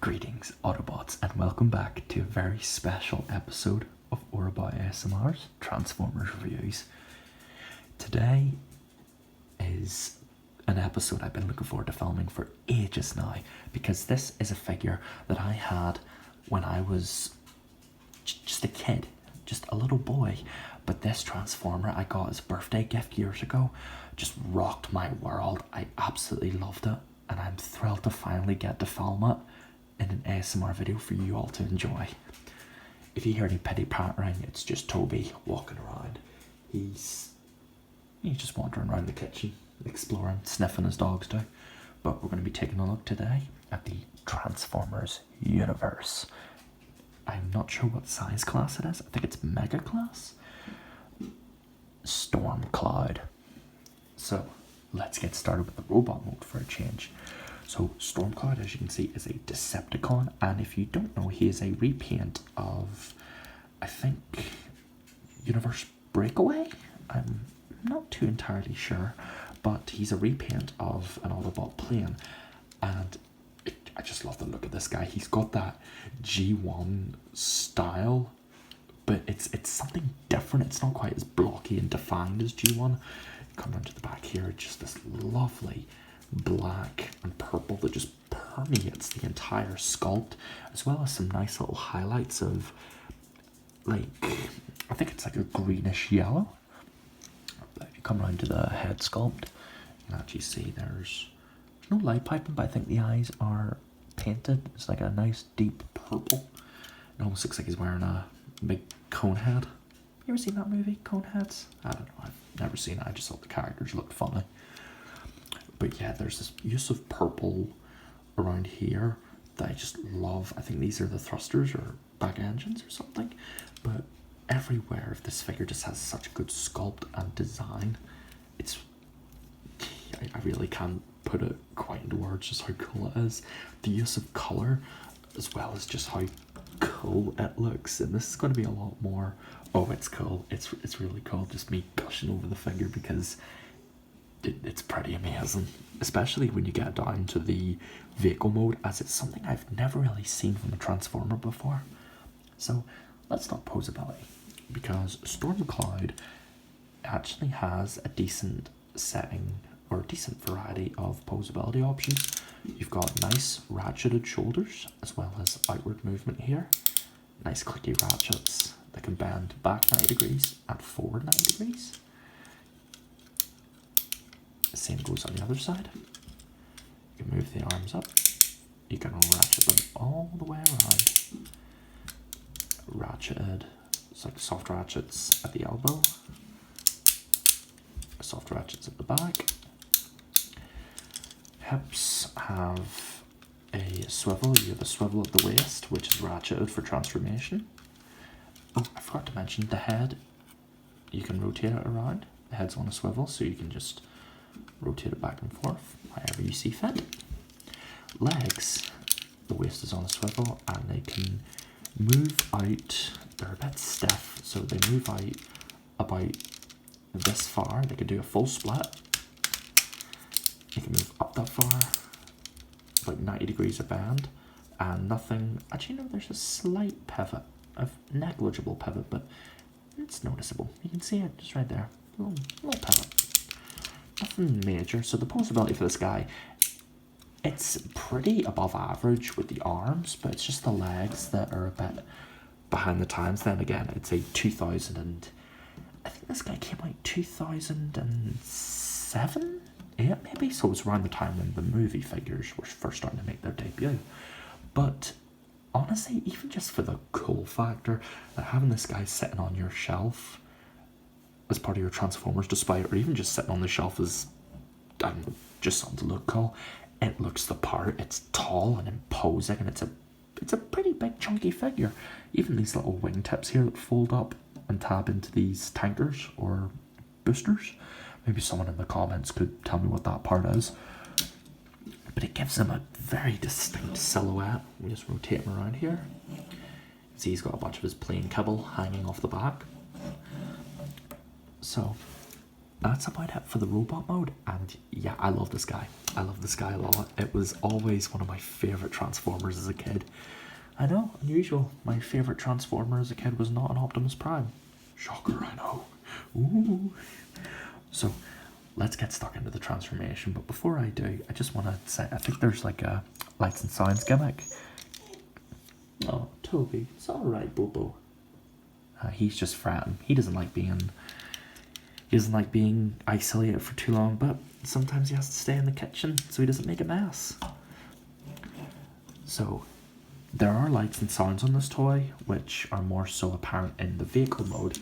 Greetings, Autobots, and welcome back to a very special episode of Autobot ASMR's Transformers Reviews. Today is an episode I've been looking forward to filming for ages now, because this is a figure that I had when I was just a kid, just a little boy. But this Transformer I got as a birthday gift years ago just rocked my world. I absolutely loved it, and I'm thrilled to finally get to film it in an ASMR video for you all to enjoy. If you hear any pity pattering, it's just Toby walking around. He's just wandering around the kitchen, exploring, sniffing as dogs do. But we're going to be taking a look today at the Transformers universe. I'm not sure what size class it is. I think it's Mega Class. Stormcloud. So let's get started with the robot mode for a change. So Stormcloud, as you can see, is a Decepticon, and if you don't know, he is a repaint of, I think, Universe Breakaway? I'm not too entirely sure, but he's a repaint of an Autobot plane, and I just love the look of this guy. He's got that G1 style, but it's something different. It's not quite as blocky and defined as G1. Come down to the back here, just this lovely black and purple that just permeates the entire sculpt, as well as some nice little highlights of, like, I think it's like a greenish yellow. If you come around to the head sculpt, you can actually see there's no light piping, but I think the eyes are painted. It's like a nice deep purple. It almost looks like he's wearing a big cone head. You ever seen that movie, Coneheads? I don't know, I've never seen it. I just thought the characters looked funny. But yeah, there's this use of purple around here that I just love. I think these are the thrusters or back engines or something. But everywhere, this figure just has such good sculpt and design. I really can't put it quite into words just how cool it is. The use of color, as well as just how cool it looks. And this is going to be a lot more. Oh, it's cool. It's really cool. Just me gushing over the figure because it's pretty amazing, especially when you get down to the vehicle mode, as it's something I've never really seen from a Transformer before. So let's talk posability, because Stormcloud actually has a decent setting, or a decent variety of posability options. You've got nice ratcheted shoulders, as well as outward movement here. Nice clicky ratchets that can bend back 90 degrees and forward 90 degrees. Same goes on the other side. You can move the arms up. You can ratchet them all the way around. Ratcheted. It's like soft ratchets at the elbow. Soft ratchets at the back. Hips have a swivel. You have a swivel at the waist, which is ratcheted for transformation. Oh, I forgot to mention the head. You can rotate it around. The head's on a swivel, so you can just rotate it back and forth, however you see fit. Legs, the waist is on a swivel, and they can move out. They're a bit stiff, so they move out about this far. They can do a full split. They can move up that far, like 90 degrees of bend, and nothing. Actually, no, there's a slight pivot, a negligible pivot, but it's noticeable. You can see it just right there, little pivot. Nothing major. So the posability for this guy, it's pretty above average with the arms, but it's just the legs that are a bit behind the times. Then again, it's a 2000 and I think this guy came out 2007, 8 maybe. So it was around the time when the movie figures were first starting to make their debut. But honestly, even just for the cool factor, that having this guy sitting on your shelf as part of your Transformers display, or even just sitting on the shelf as, I don't know, just something to look cool. It looks the part. It's tall and imposing, and it's a pretty big chunky figure. Even these little wingtips here that fold up and tab into these tankers or boosters. Maybe someone in the comments could tell me what that part is. But it gives him a very distinct silhouette. We just rotate him around here. See, he's got a bunch of his plane kibble hanging off the back. So that's about it for the robot mode. And yeah, I love this guy. I love this guy a lot. It was always one of my favorite Transformers as a kid. I know, unusual. My favorite Transformer as a kid was not an Optimus Prime. Shocker, I know. Ooh. So let's get stuck into the transformation. But before I do, I just want to say, I think there's like a lights and sounds gimmick. Oh, Toby, it's all right, Bobo. He's just fretting. He doesn't like being isolated for too long, but sometimes he has to stay in the kitchen so he doesn't make a mess. So there are lights and sounds on this toy, which are more so apparent in the vehicle mode,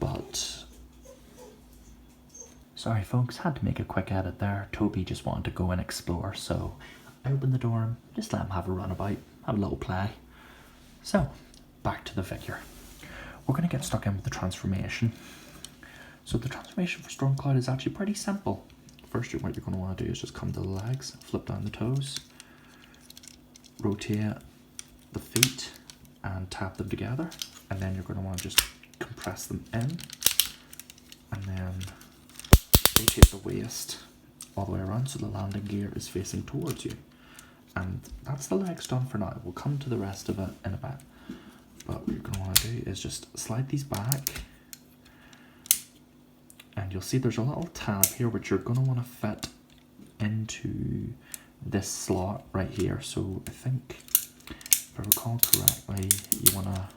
but sorry folks, had to make a quick edit there. Toby just wanted to go and explore, so I opened the door and just let him have a runabout, have a little play. So, back to the figure. We're going to get stuck in with the transformation. So the transformation for Stormcloud is actually pretty simple. First, what you're going to want to do is just come to the legs, flip down the toes, rotate the feet and tap them together, and then you're going to want to just compress them in, and then rotate the waist all the way around so the landing gear is facing towards you. And that's the legs done for now. We'll come to the rest of it in a bit. But what you're going to want to do is just slide these back, and you'll see there's a little tab here which you're going to want to fit into this slot right here. So I think, if I recall correctly, you want to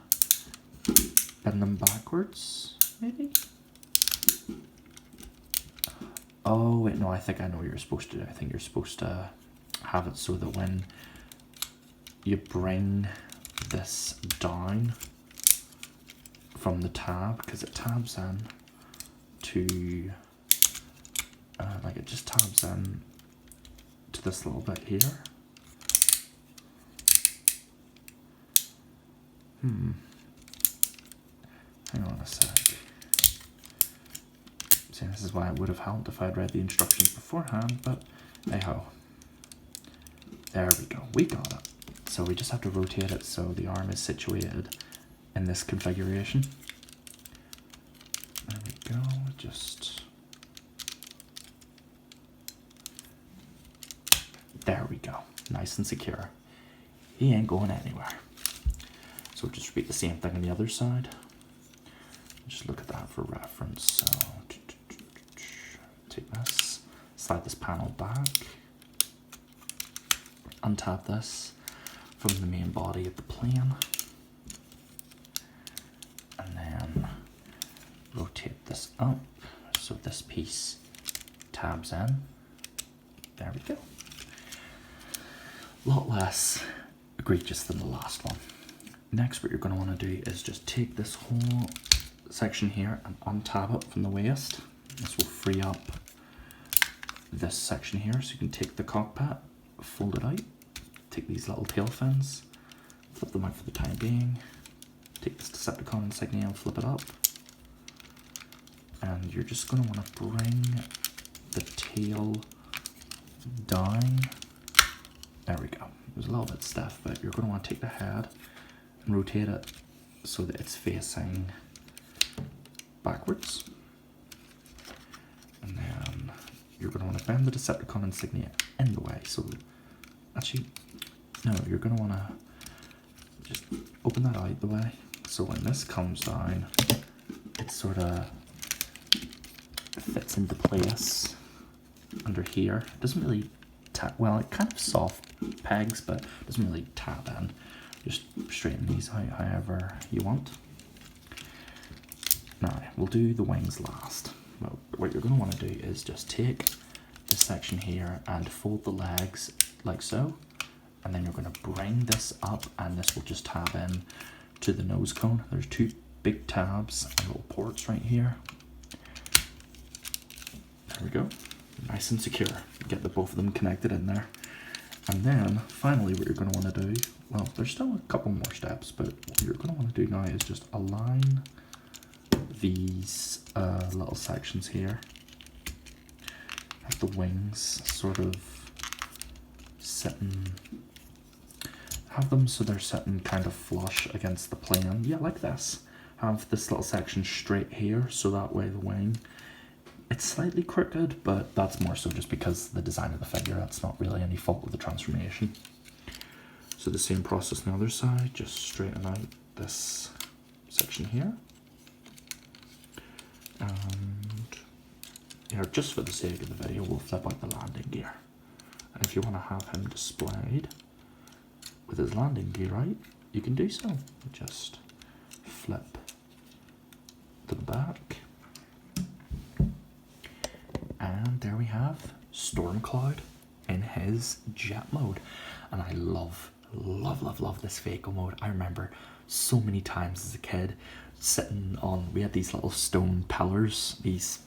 bend them backwards, maybe? Oh wait, no, I think I know what you're supposed to do. I think you're supposed to have it so that when you bring this down from the tab, because it tabs in to like it just tabs in to this little bit here. Hang on a sec. See, this is why it would have helped if I'd read the instructions beforehand, but hey ho. There we go, we got it. So we just have to rotate it so the arm is situated in this configuration. There we go, just... There we go, nice and secure. He ain't going anywhere. So we'll just repeat the same thing on the other side. Just look at that for reference. So take this, slide this panel back, untap this from the main body of the plane, and then rotate this up so this piece tabs in. There we go. A lot less egregious than the last one. Next, what you're going to want to do is just take this whole section here and untab it from the waist. This will free up this section here, so you can take the cockpit, fold it out, take these little tail fins, flip them out for the time being, take this Decepticon insignia and flip it up, and you're just going to want to bring the tail down. There we go. It was a little bit stiff, but you're going to want to take the head and rotate it so that it's facing backwards. And then you're going to want to bend the Decepticon insignia in the way. So actually, no, you're going to want to just open that out the way. So when this comes down, it sort of fits into place under here. It doesn't really tap, well, it kind of soft pegs, but it doesn't really tap in. Just straighten these out however you want. Now, we'll do the wings last. Well, what you're going to want to do is just take this section here and fold the legs like so, and then you're going to bring this up, and this will just tab in to the nose cone. There's two big tabs and little ports right here. There we go. Nice and secure. Get the both of them connected in there. And then, finally, what you're going to want to do, well, there's still a couple more steps, but what you're going to want to do now is just align these little sections here. Have the wings sort of sitting, have them so they're sitting kind of flush against the plane. Yeah, like this. Have this little section straight here, so that way the wing It's slightly crooked, but that's more so just because the design of the figure. That's not really any fault of the transformation. So the same process on the other side, just straighten out this section here. And here, just for the sake of the video, we'll flip out the landing gear. And if you want to have him displayed with his landing gear out, you can do so. Just flip to the back. And there we have Stormcloud in his jet mode. And I love this vehicle mode. I remember so many times as a kid sitting on, we had these little stone pillars, these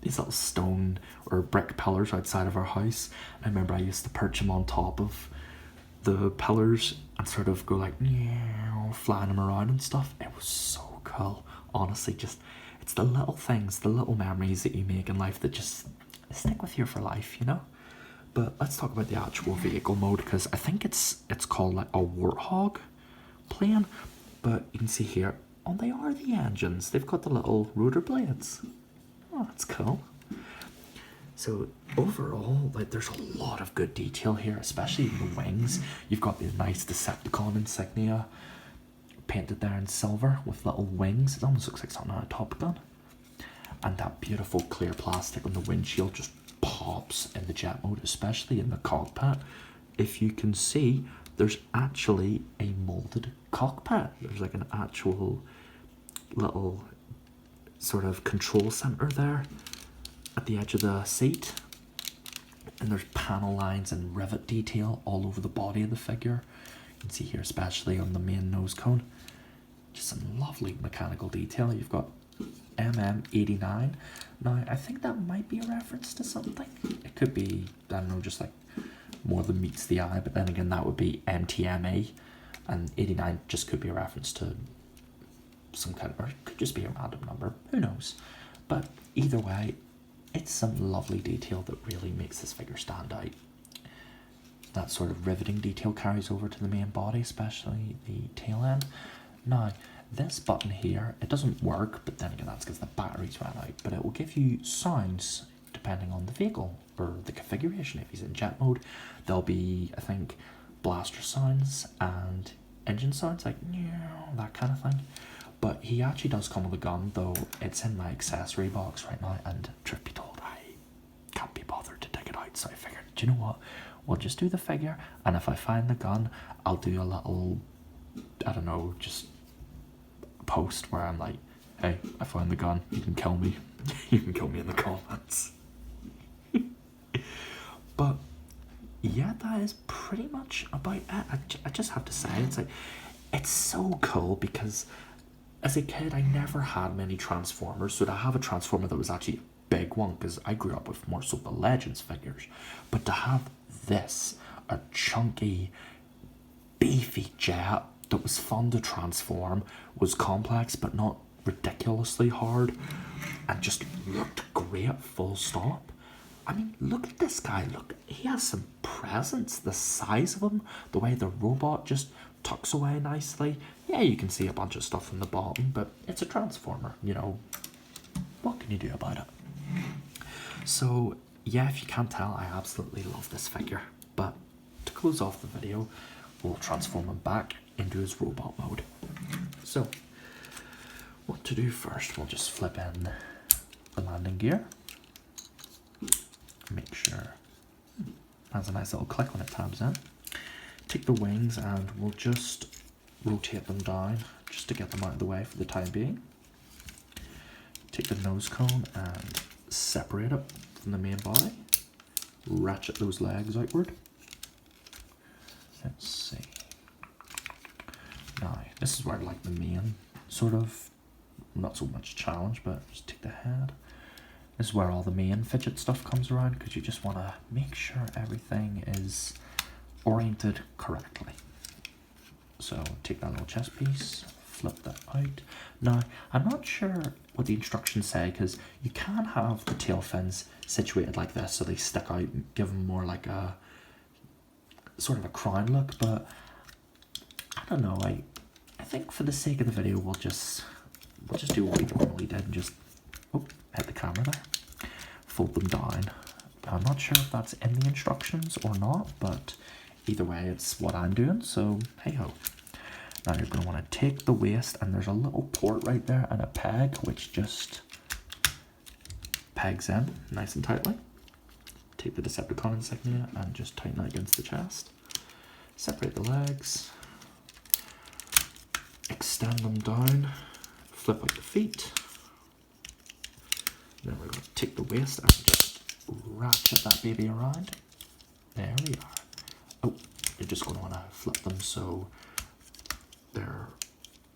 little stone or brick pillars outside of our house. I remember I used to perch them on top of the pillars and sort of go like, flying them around and stuff. It was so cool. Honestly, just, it's the little things, the little memories that you make in life that just stick with you for life, you know? But let's talk about the actual vehicle mode, because I think it's called like a Warthog plane. But you can see here, oh, they are the engines. They've got the little rotor blades. Oh, that's cool. So overall, like, there's a lot of good detail here, especially in the wings. You've got the nice Decepticon insignia painted there in silver with little wings. It almost looks like something on a Top Gun. And that beautiful clear plastic on the windshield just pops in the jet mode, especially in the cockpit. If you can see, there's actually a molded cockpit. There's like an actual little sort of control center there at the edge of the seat. And there's panel lines and rivet detail all over the body of the figure. You can see here, especially on the main nose cone. Just some lovely mechanical detail. You've got MM89. Now, I think that might be a reference to something. It could be, I don't know, just like more than meets the eye, but then again, that would be MTMA, and 89 just could be a reference to some kind of, or it could just be a random number, who knows. But either way, it's some lovely detail that really makes this figure stand out. That sort of riveting detail carries over to the main body, especially the tail end. Now, this button here, it doesn't work, but then again, that's because the batteries ran out, but it will give you sounds depending on the vehicle or the configuration. If he's in jet mode, there'll be, I think, blaster sounds and engine sounds, like that kind of thing. But he actually does come with a gun, though it's in my accessory box right now, and truth be told, I can't be bothered to dig it out, so I figured, do you know what, we'll just do the figure, and if I find the gun, I'll do a little, I don't know, just post where I'm like, hey, I found the gun, you can kill me. You can kill me in the comments. But yeah, that is pretty much about it. I just have to say, it's like, it's so cool because as a kid, I never had many Transformers. So to have a Transformer that was actually a big one, because I grew up with more so the Legends figures, but to have this, a chunky, beefy jet that was fun to transform, was complex but not ridiculously hard, and just looked great, full stop. I mean, look at this guy. Look, he has some presence. The size of him, the way the robot just tucks away nicely. Yeah, you can see a bunch of stuff in the bottom, but it's a Transformer, you know. What can you do about it? So, yeah, if you can't tell, I absolutely love this figure. But to close off the video, we'll transform him back into his robot mode. So, what to do first? We'll just flip in the landing gear. Make sure has a nice little click when it tabs in. Take the wings and we'll just rotate them down just to get them out of the way for the time being. Take the nose cone and separate it from the main body. Ratchet those legs outward. Let's see. Now, this is where like the main sort of, not so much challenge, but just take the head. This is where all the main fidget stuff comes around, because you just want to make sure everything is oriented correctly. So take that little chest piece, flip that out. Now, I'm not sure what the instructions say, because you can have the tail fins situated like this so they stick out and give them more like a sort of a crown look, but I don't know. I think for the sake of the video, we'll just do what we normally did and just hit the camera there. not sure if that's in the instructions or not, but either way, it's what I'm doing, so hey ho. Now you're going to want to take the waist, and there's a little port right there and a peg, which just pegs in nice and tightly. Take the Decepticon insignia and just tighten it against the chest. Separate the legs. Extend them down. Flip up the feet. Then we're going to take the waist and just ratchet that baby around. There we are. Oh, you're just going to want to flip them so they're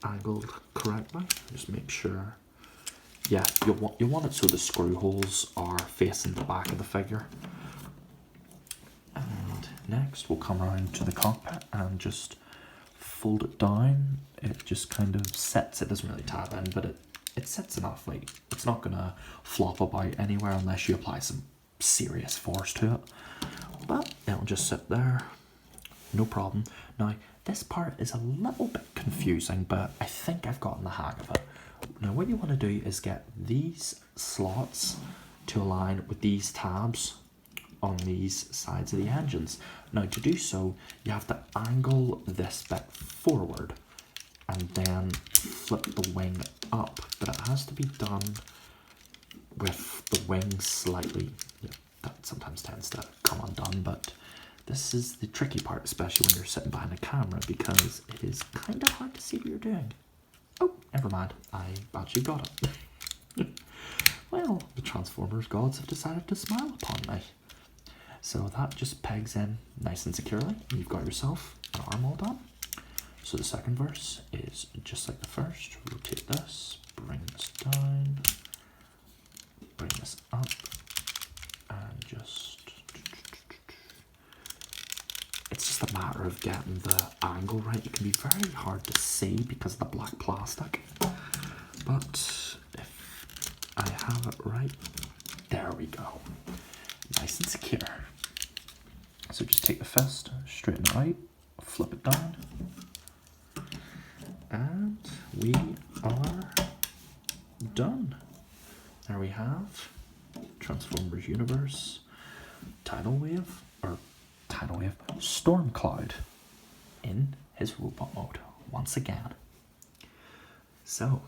angled correctly. Just make sure. Yeah, you'll want it so the screw holes are facing the back of the figure. And next we'll come around to the cockpit and just fold it down. It just kind of sets, it doesn't really tab in, but it sets enough, like it's not gonna flop about anywhere unless you apply some serious force to it. But it'll just sit there, no problem. Now this part is a little bit confusing, but I think I've gotten the hang of it. Now what you want to do is get these slots to align with these tabs on these sides of the engines. Now to do so, you have to angle this bit forward and then flip the wing up, but it has to be done with the wing slightly, that sometimes tends to come undone, but this is the tricky part, especially when you're sitting behind a camera, because it is kind of hard to see what you're doing. Oh, never mind, I actually got it. Well, the Transformers gods have decided to smile upon me. So that just pegs in nice and securely, and you've got yourself an arm all done. So the second verse is just like the first. Rotate this, bring this down, bring this up, and just... It's just a matter of getting the angle right. It can be very hard to see because of the black plastic, but if I have it right, there we go. Nice and secure. So just take the fist, straighten it out, flip it down, and we are done. There we have Transformers Universe Stormcloud in his robot mode once again. So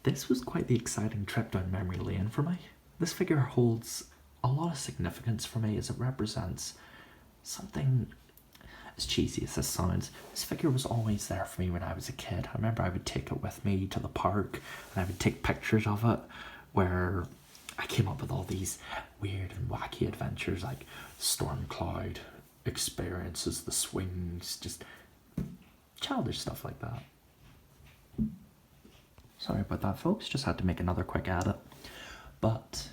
this was quite the exciting trip down memory lane for me. This figure holds a lot of significance for me as it represents something, as cheesy as this sounds, this figure was always there for me when I was a kid. I remember I would take it with me to the park and I would take pictures of it where I came up with all these weird and wacky adventures like Stormcloud experiences, the swings, just childish stuff like that. Sorry about that, folks, just had to make another quick edit. But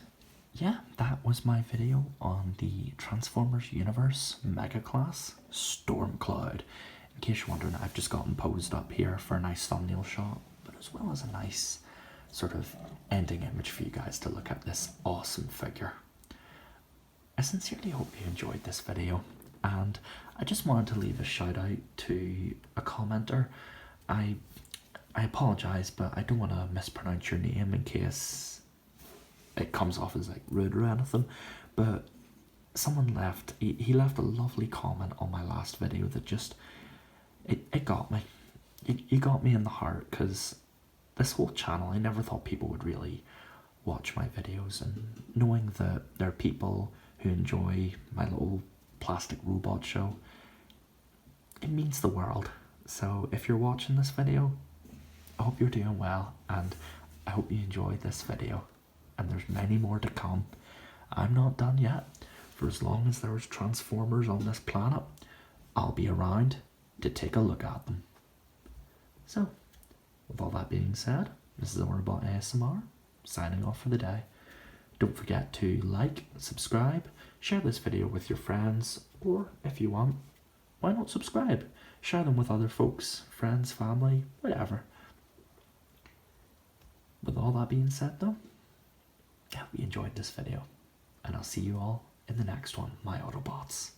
yeah, that was my video on the Transformers Universe Mega Class Stormcloud. In case you're wondering, I've just gotten posed up here for a nice thumbnail shot, but as well as a nice sort of ending image for you guys to look at this awesome figure. I sincerely hope you enjoyed this video, and I just wanted to leave a shout out to a commenter. I apologise, but I don't want to mispronounce your name in case it comes off as like rude or anything, but someone left, he left a lovely comment on my last video that just, it got me. It got me in the heart, because this whole channel, I never thought people would really watch my videos, and knowing that there are people who enjoy my little plastic robot show, it means the world. So if you're watching this video, I hope you're doing well, and I hope you enjoyed this video, and there's many more to come. I'm not done yet. For as long as there's Transformers on this planet, I'll be around to take a look at them. So, with all that being said, this is Hoverboard ASMR, signing off for the day. Don't forget to like, subscribe, share this video with your friends, or if you want, why not subscribe? Share them with other folks, friends, family, whatever. With all that being said though, I hope you enjoyed this video, and I'll see you all in the next one, my Autobots.